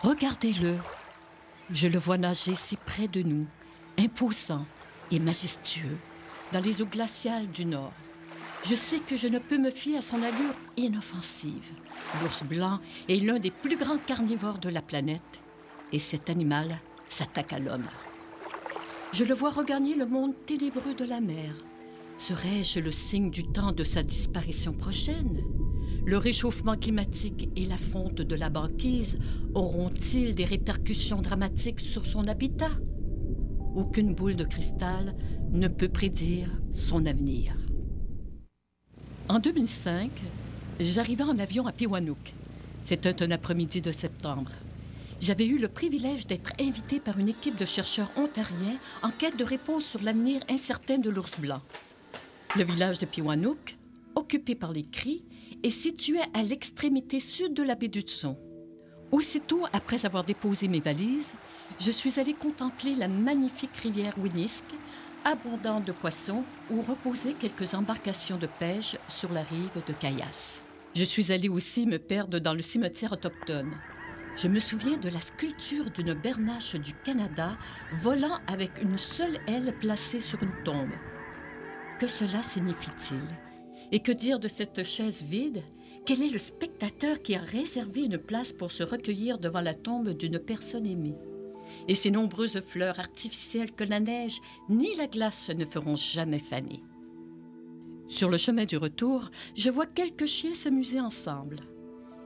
Regardez-le. Je le vois nager si près de nous, imposant et majestueux, dans les eaux glaciales du Nord. Je sais que je ne peux me fier à son allure inoffensive. L'ours blanc est l'un des plus grands carnivores de la planète et cet animal s'attaque à l'homme. Je le vois regagner le monde ténébreux de la mer. Serais-je le signe du temps de sa disparition prochaine? Le réchauffement climatique et la fonte de la banquise auront-ils des répercussions dramatiques sur son habitat? Aucune boule de cristal ne peut prédire son avenir. En 2005, j'arrivais en avion à Pewanuck. C'était un après-midi de septembre. J'avais eu le privilège d'être invité par une équipe de chercheurs ontariens en quête de réponses sur l'avenir incertain de l'ours blanc. Le village de Pewanuck, occupé par les cris, est situé à l'extrémité sud de la baie d'Hudson. Aussitôt après avoir déposé mes valises, je suis allée contempler la magnifique rivière Winisk, abondante de poissons, où reposaient quelques embarcations de pêche sur la rive de Caillasse. Je suis allée aussi me perdre dans le cimetière autochtone. Je me souviens de la sculpture d'une bernache du Canada volant avec une seule aile placée sur une tombe. Que cela signifie-t-il? Et que dire de cette chaise vide? Quel est le spectateur qui a réservé une place pour se recueillir devant la tombe d'une personne aimée? Et ces nombreuses fleurs artificielles que la neige ni la glace ne feront jamais faner. Sur le chemin du retour, je vois quelques chiens s'amuser ensemble.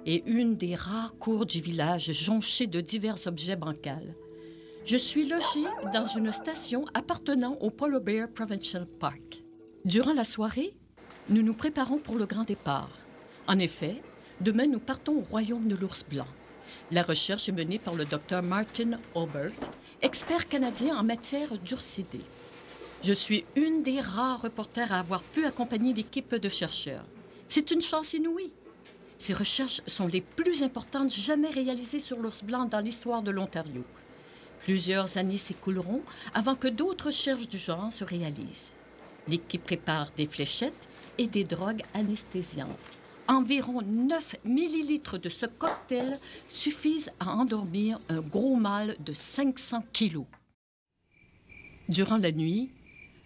Et une des rares cours du village jonchée de divers objets bancals. Je suis logée dans une station appartenant au Polar Bear Provincial Park. Durant la soirée, nous nous préparons pour le grand départ. En effet, demain, nous partons au royaume de l'ours blanc. La recherche est menée par le Dr Martin Aubert, expert canadien en matière d'ursidés. Je suis une des rares reporters à avoir pu accompagner l'équipe de chercheurs. C'est une chance inouïe. Ces recherches sont les plus importantes jamais réalisées sur l'ours blanc dans l'histoire de l'Ontario. Plusieurs années s'écouleront avant que d'autres recherches du genre se réalisent. L'équipe prépare des fléchettes et des drogues anesthésiantes. Environ 9 millilitres de ce cocktail suffisent à endormir un gros mâle de 500 kilos. Durant la nuit,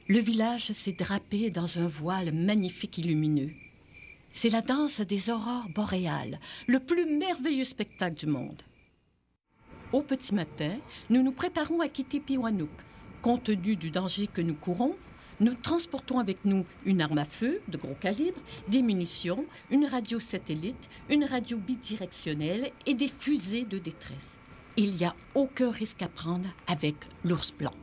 le village s'est drapé dans un voile magnifique et lumineux. C'est la danse des aurores boréales, le plus merveilleux spectacle du monde. Au petit matin, nous nous préparons à quitter Pewanuck. Compte tenu du danger que nous courons, nous transportons avec nous une arme à feu de gros calibre, des munitions, une radio satellite, une radio bidirectionnelle et des fusées de détresse. Il n'y a aucun risque à prendre avec l'ours blanc.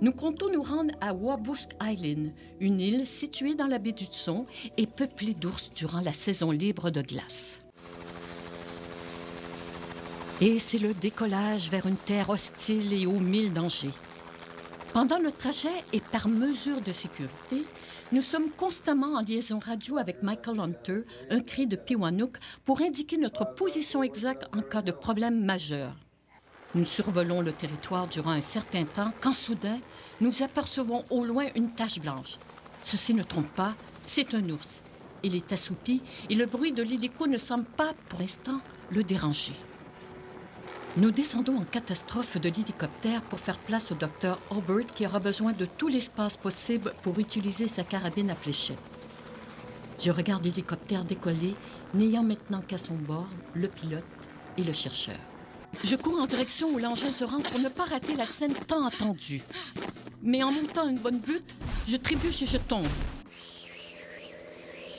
Nous comptons nous rendre à Wabusk Island, une île située dans la baie d'Hudson et peuplée d'ours durant la saison libre de glace. Et c'est le décollage vers une terre hostile et aux mille dangers. Pendant le trajet et par mesure de sécurité, nous sommes constamment en liaison radio avec Michael Hunter, un cri de Pewanuck, pour indiquer notre position exacte en cas de problème majeur. Nous survolons le territoire durant un certain temps quand soudain, nous apercevons au loin une tache blanche. Ceci ne trompe pas, c'est un ours. Il est assoupi et le bruit de l'hélico ne semble pas, pour l'instant, le déranger. Nous descendons en catastrophe de l'hélicoptère pour faire place au Dr Aubert qui aura besoin de tout l'espace possible pour utiliser sa carabine à fléchettes. Je regarde l'hélicoptère décoller, n'ayant maintenant qu'à son bord le pilote et le chercheur. Je cours en direction où l'engin se rend pour ne pas rater la scène tant attendue. Mais en montant une bonne butte, je trébuche et je tombe.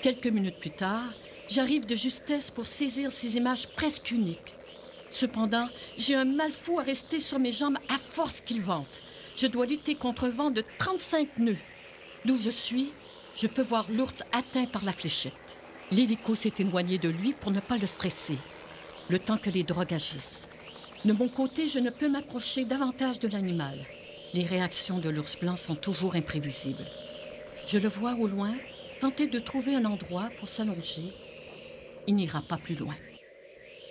Quelques minutes plus tard, j'arrive de justesse pour saisir ces images presque uniques. Cependant, j'ai un mal fou à rester sur mes jambes à force qu'il vente. Je dois lutter contre un vent de 35 nœuds. D'où je suis, je peux voir l'ours atteint par la fléchette. L'hélico s'est éloigné de lui pour ne pas le stresser, le temps que les drogues agissent. De mon côté, je ne peux m'approcher davantage de l'animal. Les réactions de l'ours blanc sont toujours imprévisibles. Je le vois au loin, tenter de trouver un endroit pour s'allonger. Il n'ira pas plus loin.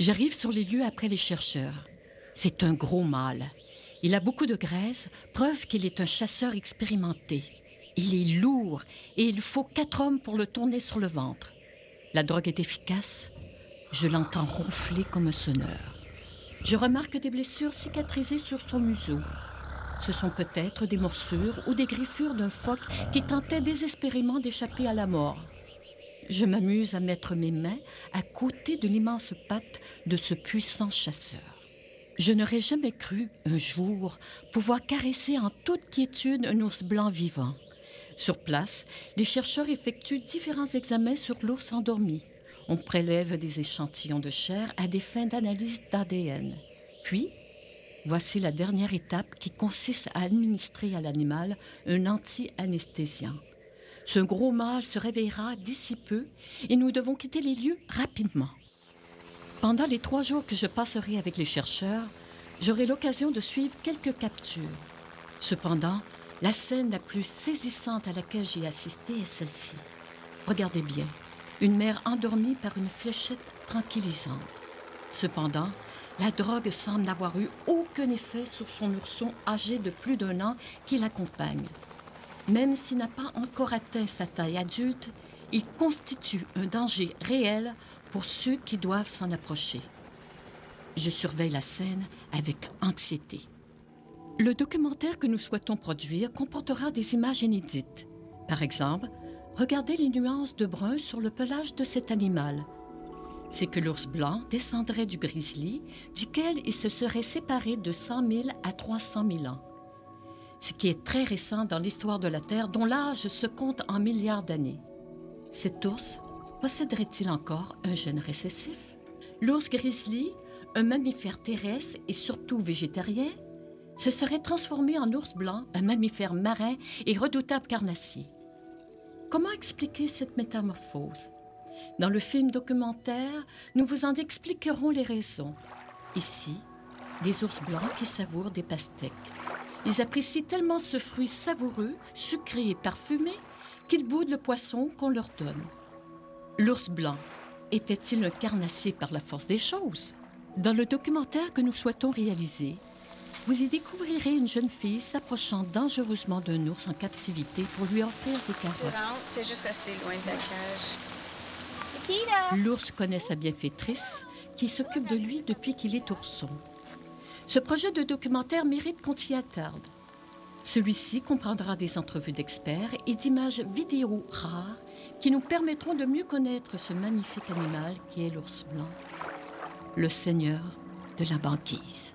J'arrive sur les lieux après les chercheurs. C'est un gros mâle. Il a beaucoup de graisse, preuve qu'il est un chasseur expérimenté. Il est lourd et il faut 4 hommes pour le tourner sur le ventre. La drogue est efficace. Je l'entends ronfler comme un sonneur. Je remarque des blessures cicatrisées sur son museau. Ce sont peut-être des morsures ou des griffures d'un phoque qui tentait désespérément d'échapper à la mort. Je m'amuse à mettre mes mains à côté de l'immense patte de ce puissant chasseur. Je n'aurais jamais cru, un jour, pouvoir caresser en toute quiétude un ours blanc vivant. Sur place, les chercheurs effectuent différents examens sur l'ours endormi. On prélève des échantillons de chair à des fins d'analyse d'ADN. Puis, voici la dernière étape qui consiste à administrer à l'animal un anti-anesthésiant. Ce gros mâle se réveillera d'ici peu et nous devons quitter les lieux rapidement. Pendant les 3 jours que je passerai avec les chercheurs, j'aurai l'occasion de suivre quelques captures. Cependant, la scène la plus saisissante à laquelle j'ai assisté est celle-ci. Regardez bien, une mère endormie par une fléchette tranquillisante. Cependant, la drogue semble n'avoir eu aucun effet sur son ourson âgé de plus d'1 an qui l'accompagne. Même s'il n'a pas encore atteint sa taille adulte, il constitue un danger réel pour ceux qui doivent s'en approcher. Je surveille la scène avec anxiété. Le documentaire que nous souhaitons produire comportera des images inédites. Par exemple, regardez les nuances de brun sur le pelage de cet animal. C'est que l'ours blanc descendrait du grizzly, duquel il se serait séparé de 100 000 à 300 000 ans. Ce qui est très récent dans l'histoire de la Terre, dont l'âge se compte en milliards d'années. Cet ours posséderait-il encore un gène récessif? L'ours grizzly, un mammifère terrestre et surtout végétarien, se serait transformé en ours blanc, un mammifère marin et redoutable carnassier. Comment expliquer cette métamorphose? Dans le film documentaire, nous vous en expliquerons les raisons. Ici, des ours blancs qui savourent des pastèques. Ils apprécient tellement ce fruit savoureux, sucré et parfumé qu'ils boudent le poisson qu'on leur donne. L'ours blanc était-il un carnassier par la force des choses? Dans le documentaire que nous souhaitons réaliser, vous y découvrirez une jeune fille s'approchant dangereusement d'un ours en captivité pour lui offrir des carottes. Fais juste rester loin de la cage. L'ours connaît sa bienfaitrice qui s'occupe de lui depuis qu'il est ourson. Ce projet de documentaire mérite qu'on s'y attarde. Celui-ci comprendra des entrevues d'experts et d'images vidéo rares qui nous permettront de mieux connaître ce magnifique animal qui est l'ours blanc, le seigneur de la banquise.